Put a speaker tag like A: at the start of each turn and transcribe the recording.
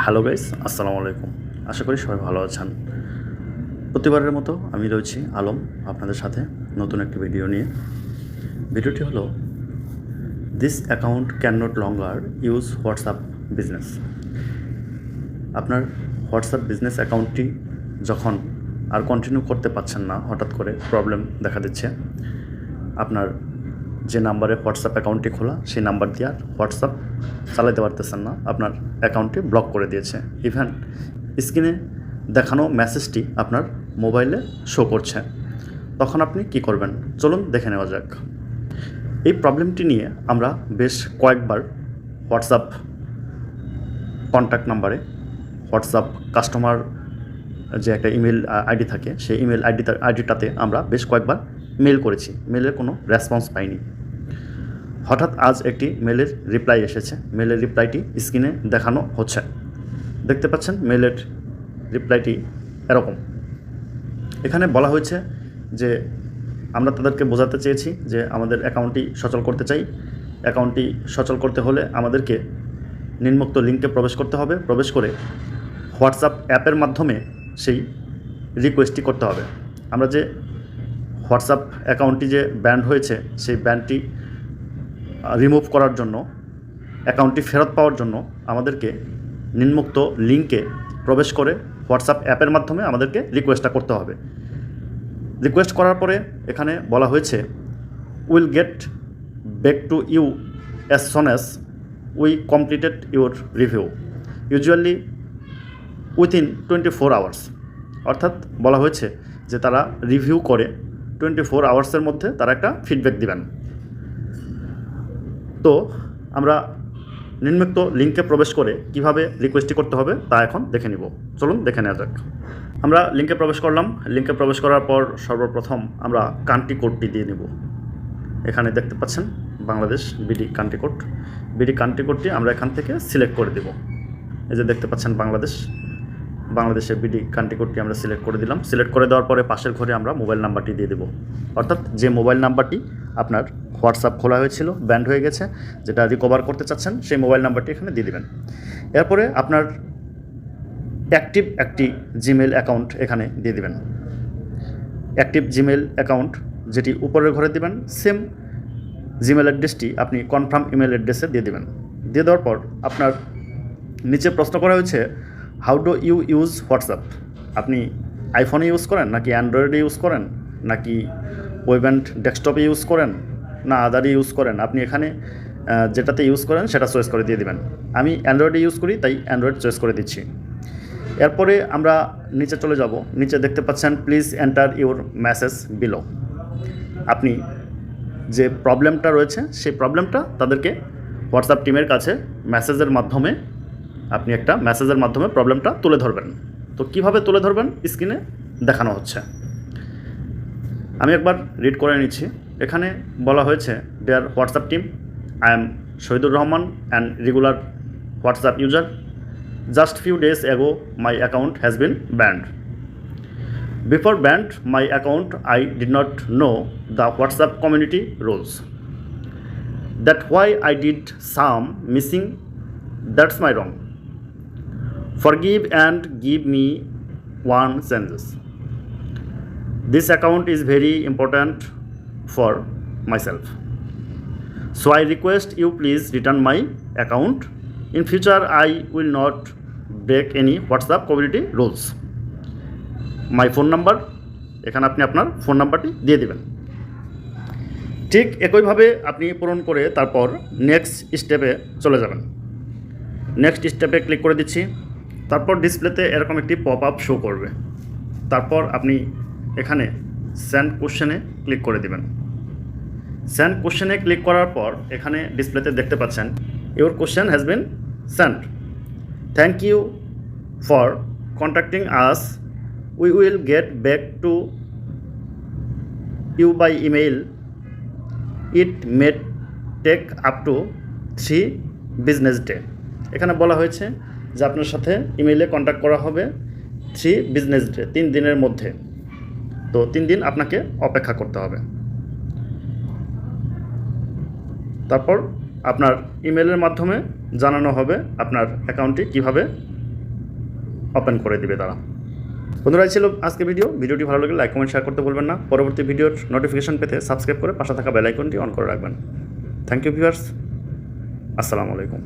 A: Hello guys, আসসালামু আলাইকুম। আশা করি সবাই ভালো আছেন। প্রতিবারের মতো আমি রয়েছি আলম আপনাদের সাথে নতুন একটি ভিডিও নিয়ে। ভিডিওটি হলো this account can not longer use WhatsApp business. আপনার হোয়াটসঅ্যাপ বিজনেস অ্যাকাউন্টটি যখন আর কন্টিনিউ করতে পারছেন না, হঠাৎ করে প্রবলেম দেখা দিচ্ছে, আপনার যে নাম্বারে হোয়াটসঅ্যাপ অ্যাকাউন্টটি খোলা সেই নাম্বার দিয়ে আর হোয়াটসঅ্যাপ চালাতে পারতেছেন না, আপনার অ্যাকাউন্টটি ব্লক করে দিয়েছে। ইভেন স্ক্রিনে দেখানো মেসেজটি আপনার মোবাইলে শো করছে। তখন আপনি কি করবেন চলুন দেখে নেওয়া যাক। এই প্রবলেমটি নিয়ে আমরা বেশ কয়েকবার হোয়াটসঅ্যাপ কন্ট্যাক্ট নাম্বারে, হোয়াটসঅ্যাপ কাস্টমার যে একটা ইমেল আইডি থাকে সেই ইমেল আইডিটাতে আমরা বেশ কয়েকবার মেল করেছি, মেলের কোনো রেসপন্স পাইনি। হঠাৎ আজ একটি মেলের রিপ্লাই এসেছে। মেলের রিপ্লাইটি স্ক্রিনে দেখানো হচ্ছে, দেখতে পাচ্ছেন। মেলের রিপ্লাইটি এরকম। এখানে বলা হয়েছে যে আমরা তাদেরকে বোঝাতে চেয়েছি যে আমাদের অ্যাকাউন্টটি সচল করতে চাই। অ্যাকাউন্টটি সচল করতে হলে আমাদেরকে নিম্নোক্ত লিঙ্কে প্রবেশ করতে হবে। প্রবেশ করে হোয়াটসঅ্যাপ অ্যাপের মাধ্যমে সেই রিকোয়েস্টটি করতে হবে। আমরা যে হোয়াটসঅ্যাপ অ্যাকাউন্টটি যে ব্যান্ড হয়েছে সেই ব্যান্ডটি রিমুভ করার জন্য, অ্যাকাউন্টটি ফেরত পাওয়ার জন্য আমাদেরকে নিম্নোক্ত লিঙ্কে প্রবেশ করে হোয়াটসঅ্যাপ অ্যাপের মাধ্যমে আমাদেরকে রিকোয়েস্টটা করতে হবে। রিকোয়েস্ট করার পরে এখানে বলা হয়েছে will get back to you as soon as we completed your review, usually within 24 hours. অর্থাৎ বলা হয়েছে যে তারা রিভিউ করে 24 আওয়ার্সের মধ্যে তারা একটা ফিডব্যাক দিবেন। তো আমরা নিম্নোক্ত লিঙ্কে প্রবেশ করে কিভাবে রিকোয়েস্টটি করতে হবে তা এখন দেখে নিব। চলুন দেখে নেওয়া যাক। আমরা লিঙ্কে প্রবেশ করলাম। লিঙ্কে প্রবেশ করার পর সর্বপ্রথম আমরা কান্ট্রি কোডটি দিয়ে নিব। এখানে দেখতে পাচ্ছেন Bangladesh BD country code. BD country কোডটি আমরা এখান থেকে সিলেক্ট করে দেব। এই যে দেখতে পাচ্ছেন বাংলাদেশের বিডি কান্ট্রি কোডটি আমরা সিলেক্ট করে দিলাম। সিলেক্ট করে দেওয়ার পরে পাশের ঘরে আমরা মোবাইল নাম্বারটি দিয়ে দেব। অর্থাৎ যে মোবাইল নাম্বারটি আপনার হোয়াটসঅ্যাপ খোলা হয়েছিল, ব্যান্ড হয়ে গেছে, যেটা রিকভার করতে চাচ্ছেন, সেই মোবাইল নাম্বারটি এখানে দিয়ে দেবেন। এরপরে আপনার অ্যাক্টিভ একটি জিমেল অ্যাকাউন্ট এখানে দিয়ে দেবেন। অ্যাক্টিভ জিমেল অ্যাকাউন্ট যেটি উপরের ঘরে দেবেন, সেম জিমেল অ্যাড্রেসটি আপনি কনফার্ম ইমেল অ্যাড্রেসে দিয়ে দেবেন। দিয়ে দেওয়ার পর আপনার নিচে প্রশ্ন করা হয়েছে how do you use WhatsApp. আপনি আইফোনে ইউজ করেন নাকি অ্যান্ড্রয়েডে ইউজ করেন নাকি ওয়েব অ্যান্ড ডেস্কটপে ইউজ করেন না আদারে ইউজ করেন, আপনি এখানে যেটাতে ইউজ করেন সেটা চয়েস করে দিয়ে দেবেন। আমি অ্যান্ড্রয়েডে ইউজ করি তাই অ্যান্ড্রয়েড চয়েস করে দিচ্ছি। এরপরে আমরা নিচে চলে যাব। নিচে দেখতে পাচ্ছেন please enter your message below. আপনি যে প্রবলেমটা রয়েছে সেই প্রবলেমটা তাদেরকে হোয়াটসঅ্যাপ টিমের কাছে মেসেজের মাধ্যমে প্রবলেমটা তুলে ধরবেন। তো কিভাবে তুলে ধরবেন স্ক্রিনে দেখানো হচ্ছে। আমি একবার রিড করে নিচ্ছি। এখানে বলা হয়েছে dear WhatsApp team, I am Shahidur Rahman and regular WhatsApp user. Just few days ago my account has been banned. Before banned my account I did not know the WhatsApp community rules. That's why I did some missing. That's my wrong. Forgive and give me one chances. This account is very important for myself. So I request you please return my account. In future I will not break any WhatsApp community rules. My phone number, এখানে আপনি আপনার phone নাম্বারটি দিয়ে দেবেন। ঠিক একইভাবে আপনি পূরণ করে তারপর নেক্সট স্টেপে চলে যাবেন। নেক্সট স্টেপে ক্লিক করে দিচ্ছি। তারপর ডিসপ্লেতে এরকম একটি পপ আপ শো করবে। তারপর আপনি এখানে সেন্ড কোশ্চেনে ক্লিক করে দিবেন। সেন্ড কোশ্চেনে ক্লিক করার পর এখানে ডিসপ্লেতে দেখতে পাচ্ছেন your question has been send. Thank you for contacting us, we will get back to you by email, it may take up to 3 business day. এখানে বলা হয়েছে যে আপনার সাথে ইমেইলে কন্ট্যাক্ট করা হবে 3 বিজনেস ডে, 3 দিনের মধ্যে। তো 3 দিন আপনাকে অপেক্ষা করতে হবে। তারপর আপনার ইমেলের মাধ্যমে জানানো হবে আপনার অ্যাকাউন্টটি কিভাবে ওপেন করে দিবে তারা। বন্ধুরা, এই ছিল আজকে ভিডিওটি ভালো লাগলে লাইক কমেন্ট শেয়ার করতে ভুলবেন না। পরবর্তী ভিডিওর নোটিফিকেশন পেতে সাবস্ক্রাইব করে পাশে থাকা বেল আইকনটি অন করে রাখবেন। থ্যাংক ইউ ভিউয়ার্স, আসসালামু আলাইকুম।